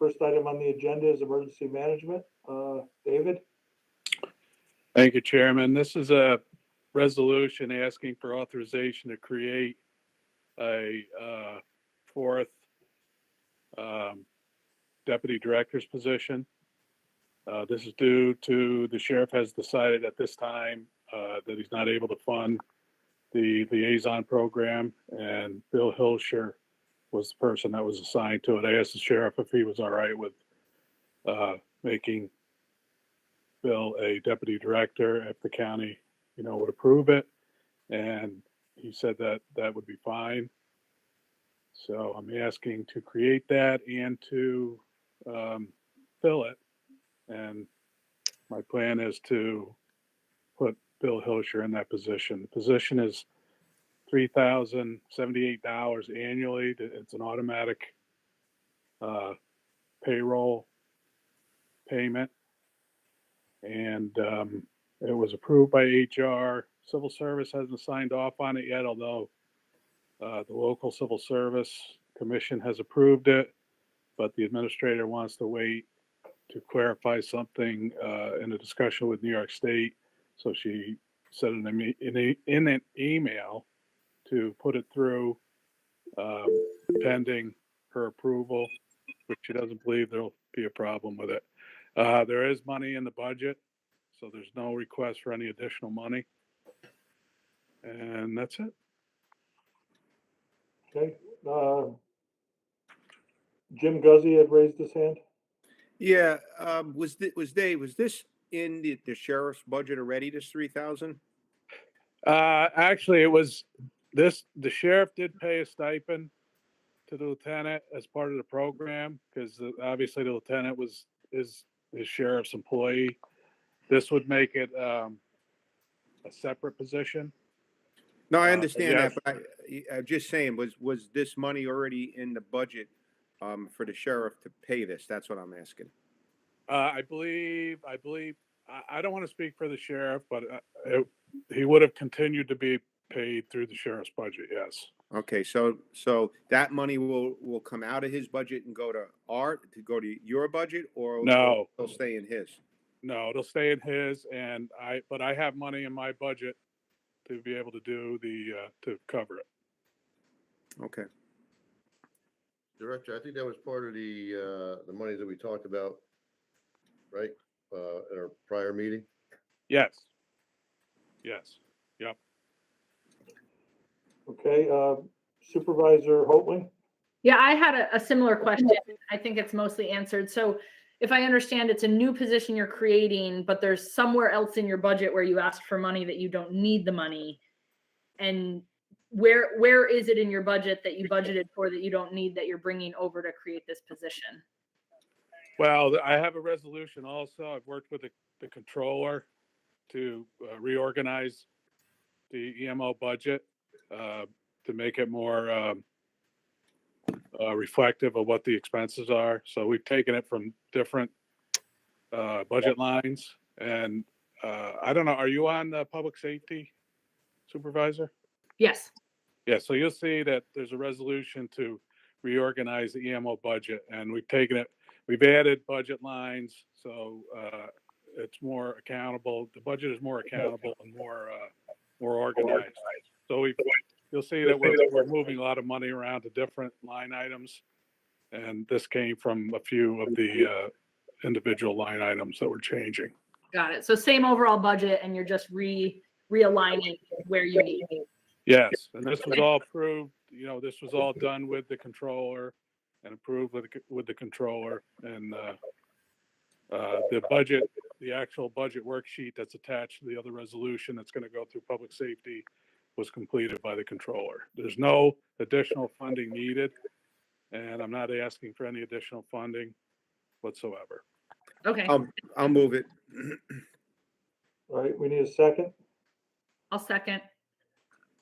first item on the agenda is emergency management. David? Thank you, Chairman. This is a resolution asking for authorization to create a fourth deputy director's position. This is due to the sheriff has decided at this time that he's not able to fund the liaison program, and Bill Hilscher was the person that was assigned to it. I asked the sheriff if he was all right with making Bill a deputy director if the county, would approve it. And he said that that would be fine. So I'm asking to create that and to fill it. And my plan is to put Bill Hilscher in that position. The position is $3,078 annually. It's an automatic payroll payment. And it was approved by HR. Civil Service hasn't signed off on it yet, although the local Civil Service Commission has approved it, but the administrator wants to wait to clarify something in a discussion with New York State. So she said in an email to put it through pending her approval, which she doesn't believe there'll be a problem with it. There is money in the budget, so there's no request for any additional money. And that's it. Okay. Jim Guzzi had raised his hand. Yeah, was this in the sheriff's budget already, this 3,000? Actually, it was this. The sheriff did pay a stipend to the lieutenant as part of the program because obviously the lieutenant is his sheriff's employee. This would make it a separate position. No, I understand yes. that, but I'm just saying, was this money already in the budget for the sheriff to pay this? That's what I'm asking. I believe. I don't want to speak for the sheriff, but he would have continued to be paid through the sheriff's budget. Yes. Okay, so that money will come out of his budget and go to your budget, or No, it'll stay in his? No, it'll stay in his, but I have money in my budget to be able to do to cover it. Okay. Director, I think that was part of the money that we talked about, right? In our prior meeting. Yes. Yes. Yep. Okay. Supervisor Holtling? Yeah, I had a similar question. I think it's mostly answered. So if I understand, it's a new position you're creating, but there's somewhere else in your budget where you asked for money that you don't need the money. And where is it in your budget that you budgeted for that you don't need that you're bringing over to create this position? Well, I have a resolution also. I've worked with the controller to reorganize the EMO budget to make it more reflective of what the expenses are. So we've taken it from different budget lines. And I don't know, are you on public safety, Supervisor? Yes. Yeah, so you'll see that there's a resolution to reorganize the EMO budget, and we've added budget lines, so it's more accountable. The budget is more accountable and more organized. So you'll see that we're moving a lot of money around to different line items, and this came from a few of the individual line items that we're changing. Got it. So same overall budget, and you're just realigning where you need. Yes, and this was all approved. This was all done with the controller and approved with the controller, and the actual budget worksheet that's attached to the other resolution that's going to go through public safety was completed by the controller. There's no additional funding needed, and I'm not asking for any additional funding whatsoever. Okay. I'll move it. All right. We need a second. I'll second.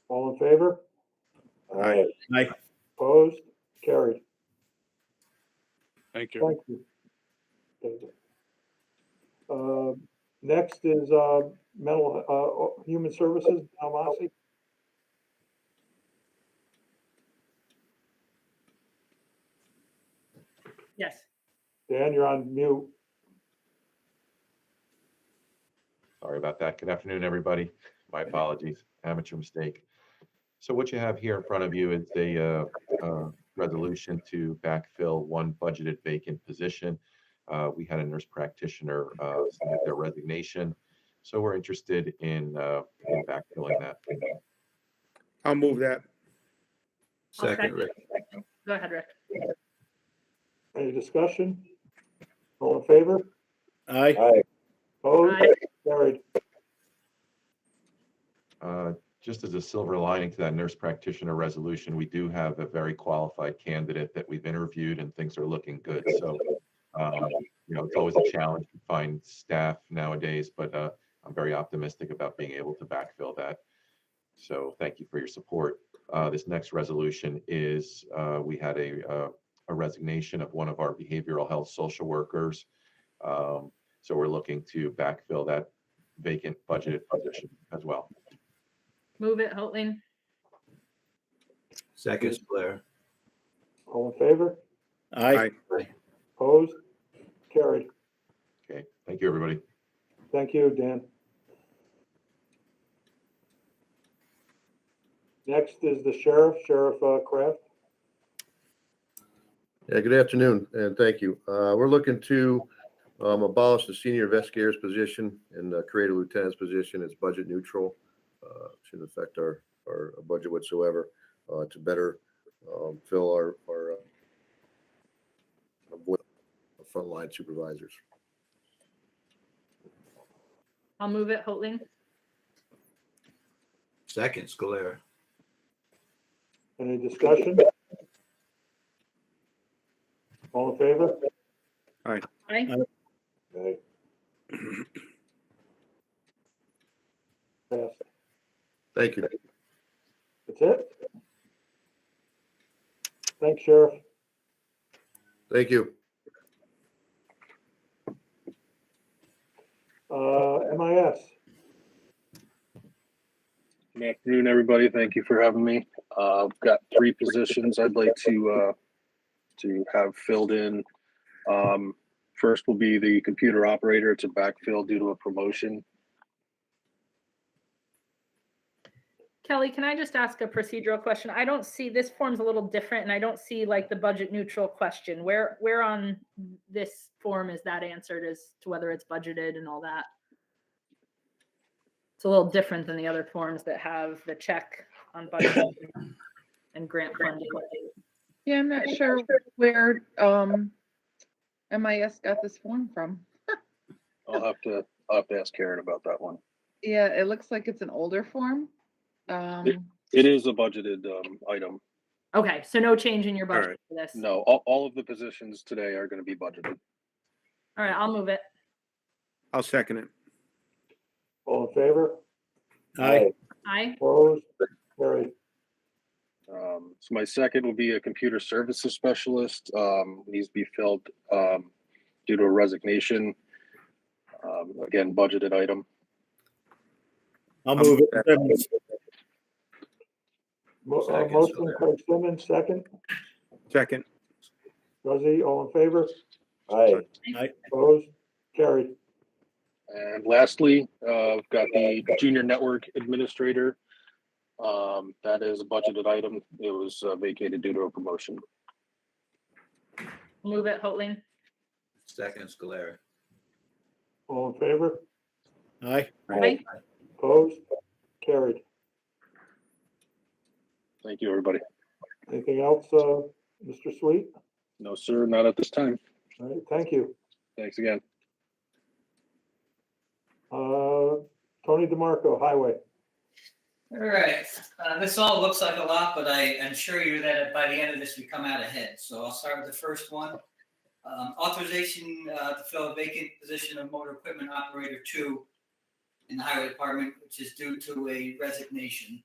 All in favor? Aye. Aye. Opposed? Carried. Thank you. Thank you, David. Next is human services, Al Masi. Yes. Dan, you're on mute. Sorry about that. Good afternoon, everybody. My apologies, amateur mistake. So what you have here in front of you is a resolution to backfill one budgeted vacant position. We had a nurse practitioner submit their resignation, so we're interested in backfilling that. I'll move that. Second, Rick. Go ahead, Rick. Any discussion? All in favor? Aye. Opposed? Aye. Carried. Just as a silver lining to that nurse practitioner resolution, we do have a very qualified candidate that we've interviewed and things are looking good. So, it's always a challenge to find staff nowadays, but I'm very optimistic about being able to backfill that. So thank you for your support. This next resolution is, we had a resignation of one of our behavioral health social workers. So we're looking to backfill that vacant budgeted position as well. Move it, Hoatling. Second, Blair. All in favor? Aye. Opposed? Carried. Okay, thank you, everybody. Thank you, Dan. Next is the sheriff, Sheriff Kraft. Yeah, good afternoon, and thank you. We're looking to abolish the senior investigator's position and create a lieutenant's position. It's budget neutral. Shouldn't affect our budget whatsoever, to better fill our void of frontline supervisors. I'll move it, Hoatling. Second, Scalera. Any discussion? All in favor? Aye. Okay. Passed. Thank you. That's it? Thanks, Sheriff. Thank you. MIS. Good afternoon, everybody. Thank you for having me. I've got 3 positions I'd like to have filled in. First will be the computer operator. It's a backfill due to a promotion. Kelly, can I just ask a procedural question? I don't see, this form's a little different and I don't see like the budget neutral question. Where on this form is that answered as to whether it's budgeted and all that? It's a little different than the other forms that have the check on budget and grant funding. Yeah, I'm not sure where MIS got this form from. I'll have to ask Karen about that one. Yeah, it looks like it's an older form. It is a budgeted item. Okay, so no change in your budget right. for this. No, all of the positions today are going to be budgeted. All right, I'll move it. I'll second it. All in favor? Aye. Aye. Opposed? Carried. So my second will be a computer services specialist. Needs to be filled due to a resignation. Again, budgeted item. I'll move it. Second, Motion, Scalera. Craig Simmons, second. Second. Guzzi, all in favor? Aye. Opposed? Carried. And lastly, I've got the junior network administrator. That is a budgeted item. It was vacated due to a promotion. Move it, Hoatling. Second, Scalera. All in favor? Aye. Aye. Opposed? Carried. Thank you, everybody. Anything else, Mr. Sweet? No, sir, not at this time. All right, thank you. Thanks again. Tony DeMarco, Highway. All right, this all looks like a lot, but I assure you that by the end of this, we come out ahead. So I'll start with the first one. Authorization to fill a vacant position of motor equipment operator 2 in the highway department, which is due to a resignation.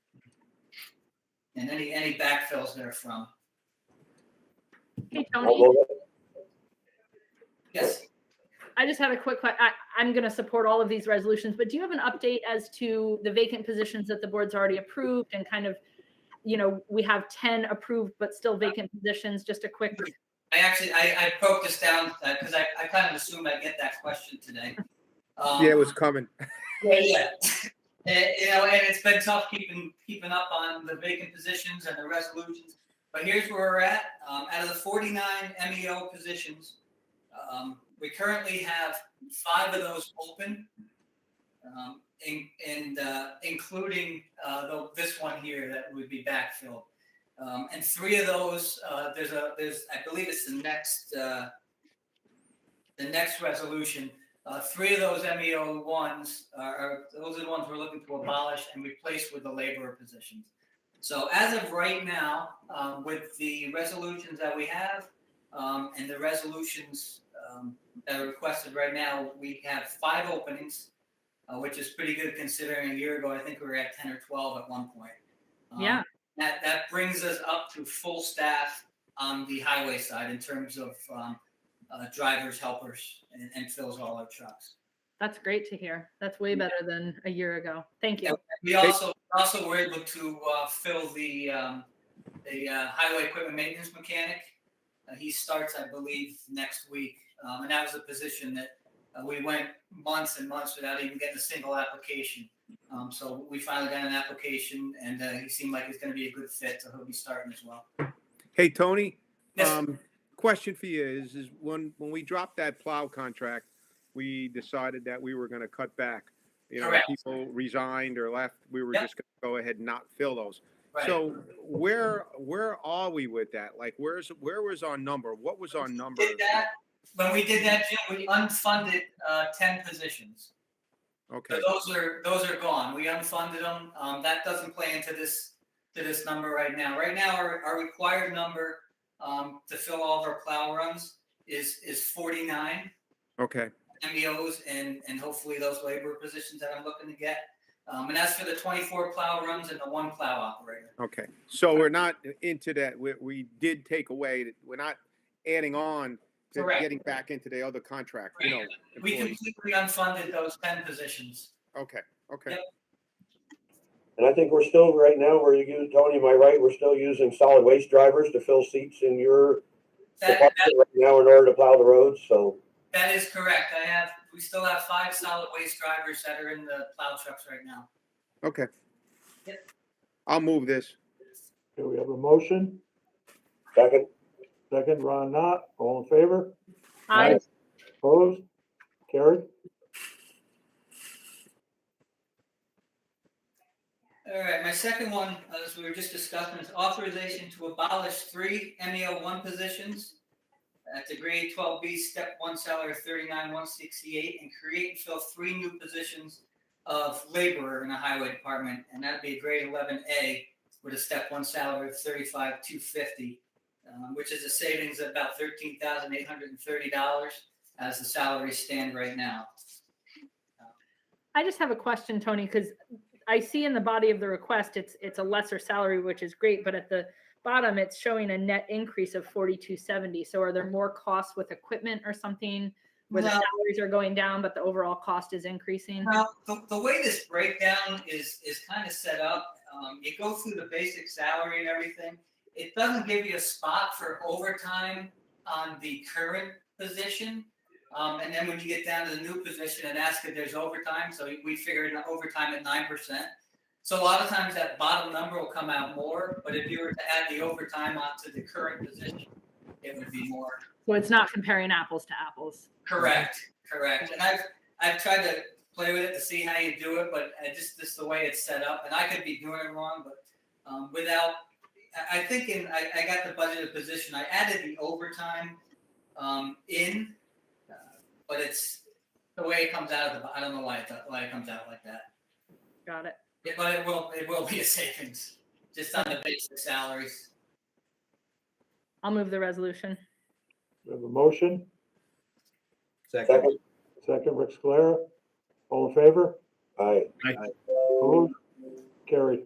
And any backfills therefrom. Hey, Tony. Yes. I just had a quick question. I'm going to support all of these resolutions, but do you have an update as to the vacant positions that the board's already approved and kind of, we have 10 approved, but still vacant positions? Just a quick. I broke this down because I kind of assumed I'd get that question today. Yeah, it was coming. Yeah. And it's been tough keeping up on the vacant positions and the resolutions. But here's where we're at. Out of the 49 MEO positions, we currently have 5 of those open, including this one here that would be backfilled. And 3 of those, there's I believe it's the next resolution. 3 of those MEO ones those are the ones we're looking to abolish and replace with the laborer positions. So as of right now, with the resolutions that we have and the resolutions that are requested right now, we have 5 openings, which is pretty good considering a year ago, I think we were at 10 or 12 at one point. Yeah. That brings us up to full staff on the highway side in terms of drivers, helpers, and fills all our trucks. That's great to hear. That's way better than a year ago. Thank you. We also were able to fill the highway equipment maintenance mechanic. He starts, I believe, next week, and that was a position that we went months and months without even getting a single application. So we finally got an application, and he seemed like he's going to be a good fit, so he'll be starting as well. Hey, Tony, Yes. question for you is when we dropped that plow contract, we decided that we were going to cut back. You know, Correct. people resigned or left. We were Yep. just going to go ahead and not fill those. Right. So where are we with that? Like, where was our number? What was our number? When we did that, Jim, we unfunded 10 positions. Okay. So those are gone. We unfunded them. That doesn't play into this number right now. Right now, our required number to fill all of our plow runs is 49 Okay. MEOs and hopefully those labor positions that I'm looking to get. And that's for the 24 plow runs and the 1 plow operator. Okay. So we're not into that. We did take away. We're not adding on to Correct. getting back into the other contract. You know. We employees. completely unfunded those 10 positions. Okay. Okay. Yep. And I think we're still, right now, Tony, am I right? We're still using solid waste drivers to fill seats in your That, department right now in order to plow the roads, so. that is correct. We still have 5 solid waste drivers that are in the plow trucks right now. Okay. Yep. I'll move this. Okay, we have a motion. Second. Second, Ron Knott, all in favor? Aye. Opposed? Carried? All right, my second one, as we were just discussing, is authorization to abolish 3 MEO1 positions at the grade 12B, step 1 salary of $39,168, and create and fill 3 new positions of laborer in the highway department, and that'd be a grade 11A with a step 1 salary of $35,250, which is a savings of about $13,830 as the salaries stand right now. I just have a question, Tony, because I see in the body of the request, it's a lesser salary, which is great, but at the bottom, it's showing a net increase of 4,270. So are there more costs with equipment or something where the No. salaries are going down, but the overall cost is increasing? Well, the way this breakdown is kind of set up, you go through the basic salary and everything. It doesn't give you a spot for overtime on the current position. And then when you get down to the new position and ask if there's overtime, so we figured overtime at 9%. So a lot of times that bottom number will come out more, but if you were to add the overtime onto the current position, it would be more. So it's not comparing apples to apples. Correct. And I've tried to play with it to see how you do it, but just the way it's set up, and I could be doing it wrong, but I think I got the budgeted position. I added the overtime in, but it's the way it comes out of I don't know why it comes out like that. Got it. Yeah, but it will be a savings just on the basic salaries. I'll move the resolution. We have a motion. Second. Second, Rick Scalera, all in favor? Aye. Opposed? Carried.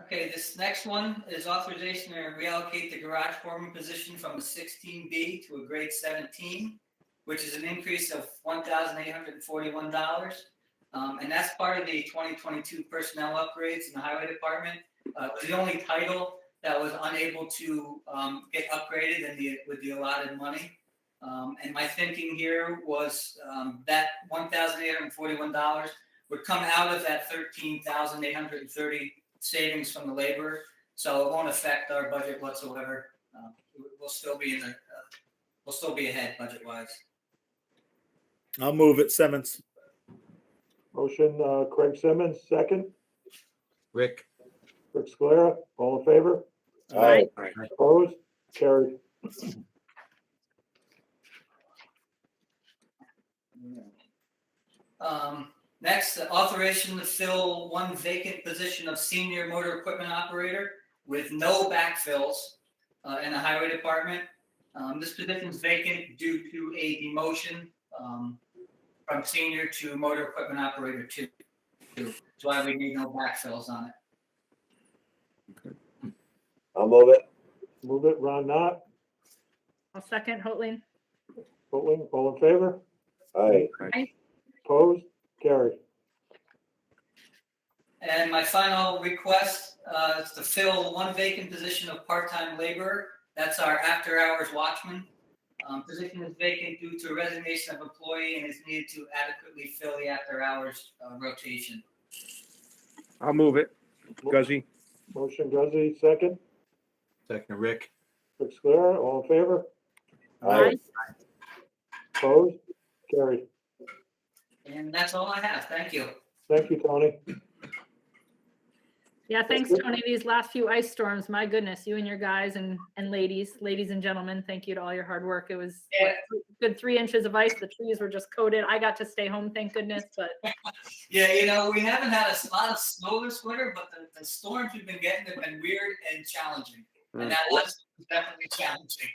Okay, this next one is authorization to reallocate the garage foreman position from a 16B to a grade 17, which is an increase of $1,841. And that's part of the 2022 personnel upgrades in the highway department. It was the only title that was unable to get upgraded with the allotted money. And my thinking here was that $1,841 would come out of that $13,830 savings from the labor, so it won't affect our budget whatsoever. We'll still be we'll still be ahead budget-wise. I'll move it, Simmons. Motion, Craig Simmons, second. Rick. Rick Sclera, all in favor? Aye. Opposed? Carried. Next, authorization to fill one vacant position of senior motor equipment operator with no backfills in the highway department. This position is vacant due to a demotion from senior to motor equipment operator 2. That's why we need no backfills on it. I'll move it. Move it, Ron Knott. I'll second Hoatling. Voting, all in favor? Aye. Aye. Opposed? Carried. And my final request is to fill one vacant position of part-time laborer. That's our after-hours watchman. Position is vacant due to resignation of employee and is needed to adequately fill the after-hours rotation. I'll move it. Guzzi. Motion Guzzi, second. Second, Rick. Rick Sclera, all in favor? Aye. Opposed? Carried. And that's all I have. Thank you. Thank you, Tony. Yeah, thanks, Tony. These last few ice storms, my goodness, you and your guys and ladies and gentlemen, thank you to all your hard work. It was Yeah. good 3 inches of ice. The trees were just coated. I got to stay home, thank goodness, but Yeah, we haven't had a lot of snow this winter, but the storms we've been getting have been weird and challenging. And that was definitely challenging.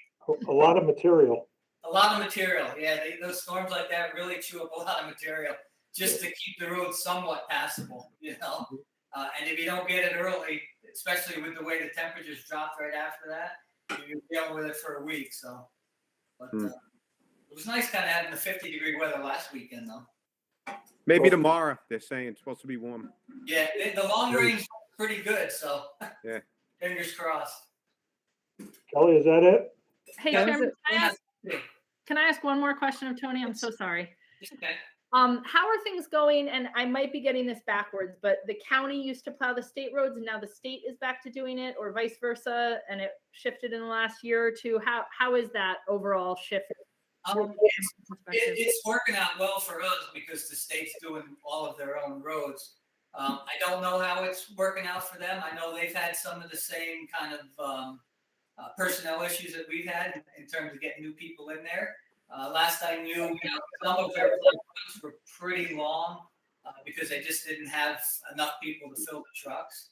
A lot of material. A lot of material. Yeah, those storms like that really chew up a lot of material just to keep the road somewhat passable, and if you don't get it early, especially with the way the temperatures dropped right after that, you're dealing with it for a week. So, but it was nice kind of having the 50-degree weather last weekend, though. Maybe tomorrow, they're saying it's supposed to be warm. Yeah, the long range was pretty good. So, Yeah. Fingers crossed. Kelly, is that it? hey, That was Chairman, it. can I ask one more question of Tony? I'm so sorry. Okay. How are things going? And I might be getting this backwards, but the county used to plow the state roads and now the state is back to doing it, or vice versa, and it shifted in the last year or two. How is that overall shift? It's working out well for us because the state's doing all of their own roads. I don't know how it's working out for them. I know they've had some of the same kind of personnel issues that we've had in terms of getting new people in there. Last I knew, some of their trucks were pretty long because they just didn't have enough people to fill the trucks.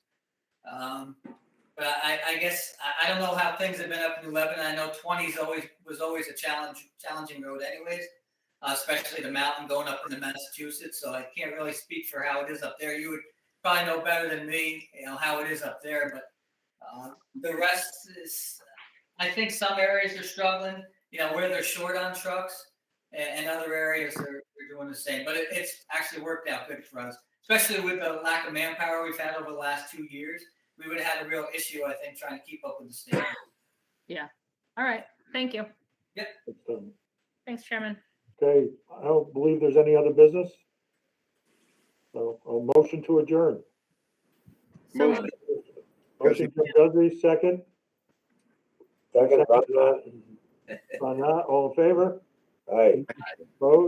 But I guess I don't know how things have been up in 11. I know 20 was always a challenging road, anyways, especially the mountain going up into Massachusetts. So I can't really speak for how it is up there. You would probably know better than me, how it is up there. But the rest is, I think some areas are struggling. Where they're short on trucks, and other areas they're doing the same. But it's actually worked out good for us, especially with the lack of manpower we've had over the last 2 years. We would have had a real issue, I think, trying to keep up with the state. Yeah. All right. Thank you. Um, Thanks, Chairman. Okay, I don't believe there's any other business. So a motion to adjourn. So Motion from Guzzi, second. Second, Ron Knott, all in favor? Aye. Opposed?